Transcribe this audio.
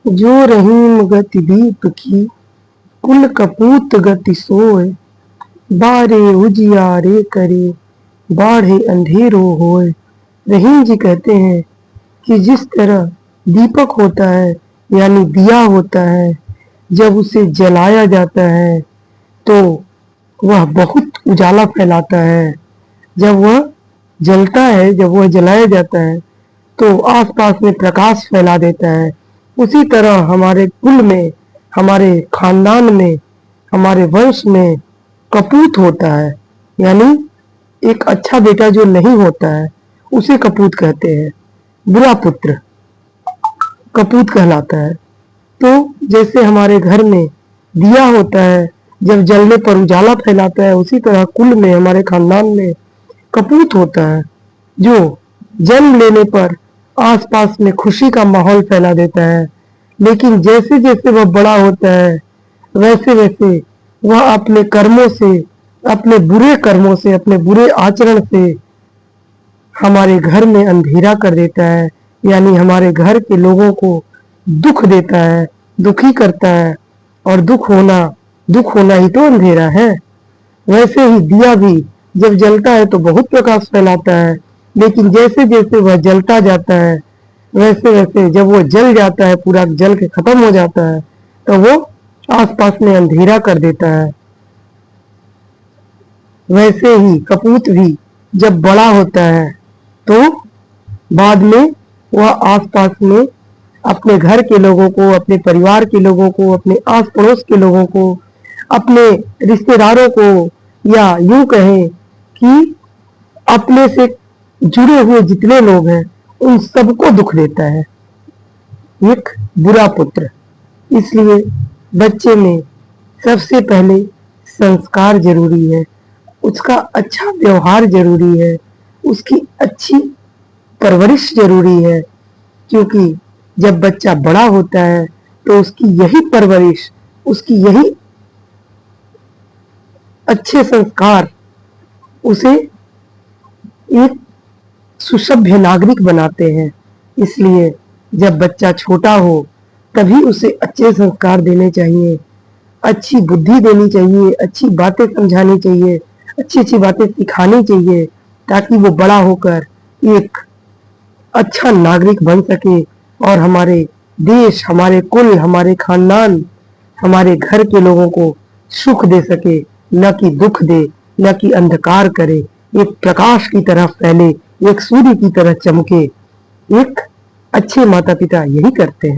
जो रहीम गति दीप की कुल कपूत गति सोए। बारे उजियारे करे बाढ़े अंधेरो होए। रहीम जी कहते हैं कि जिस तरह दीपक होता है यानी दिया होता है, जब उसे जलाया जाता है तो वह बहुत उजाला फैलाता है। जब वह जलता है, जब वह जलाया जाता है तो आसपास में प्रकाश फैला देता है। उसी तरह हमारे कुल में, हमारे खानदान में, हमारे वंश में कपूत होता है, यानी एक अच्छा बेटा जो नहीं होता है उसे कपूत कहते हैं। बुरा पुत्र कपूत कहलाता है। तो जैसे हमारे घर में दिया होता है, जब जलने पर उजाला फैलाता है, उसी तरह कुल में, हमारे खानदान में कपूत होता है जो जन्म लेने पर आसपास में खुशी का माहौल फैला देता है। लेकिन जैसे जैसे वह बड़ा होता है वैसे वैसे वह अपने कर्मों से, अपने बुरे कर्मों से, अपने बुरे आचरण से हमारे घर में अंधेरा कर देता है, यानी हमारे घर के लोगों को दुख देता है, दुखी करता है। और दुख होना ही तो अंधेरा है। वैसे ही दिया भी जब जलता है तो बहुत प्रकाश फैलाता है, लेकिन जैसे जैसे वह जलता जाता है वैसे वैसे जब वो जल जाता है, पूरा जल के खत्म हो जाता है, तो वो आसपास में अंधेरा कर देता है। वैसे ही कपूत भी जब बड़ा होता है तो बाद में वह आसपास में अपने घर के लोगों को, अपने परिवार के लोगों को, अपने आस पड़ोस के लोगों को, अपने रिश्तेदारों को, या यूं कहें कि अपने से जुड़े हुए जितने लोग हैं उन सबको दुख देता है। एक बुरा पुत्र। इसलिए बच्चे में सबसे पहले संस्कार जरूरी है, उसका अच्छा व्यवहार जरूरी है, उसकी अच्छी परवरिश जरूरी है। क्योंकि जब बच्चा बड़ा होता है तो उसकी यही परवरिश, उसकी यही अच्छे संस्कार उसे एक सुसभ्य नागरिक बनाते हैं। इसलिए जब बच्चा छोटा हो तभी उसे अच्छे संस्कार देने चाहिए, अच्छी बुद्धि देनी चाहिए, अच्छी बातें समझानी चाहिए, अच्छी अच्छी बातें सिखानी चाहिए, ताकि वो बड़ा होकर एक अच्छा नागरिक बन सके और हमारे देश, हमारे कुल, हमारे खानदान, हमारे घर के लोगों को सुख दे सके, न कि दुख दे, न कि अंधकार करे। एक प्रकाश की तरह फैले, एक सूर्य की तरह चमके। एक अच्छे माता पिता यही करते हैं।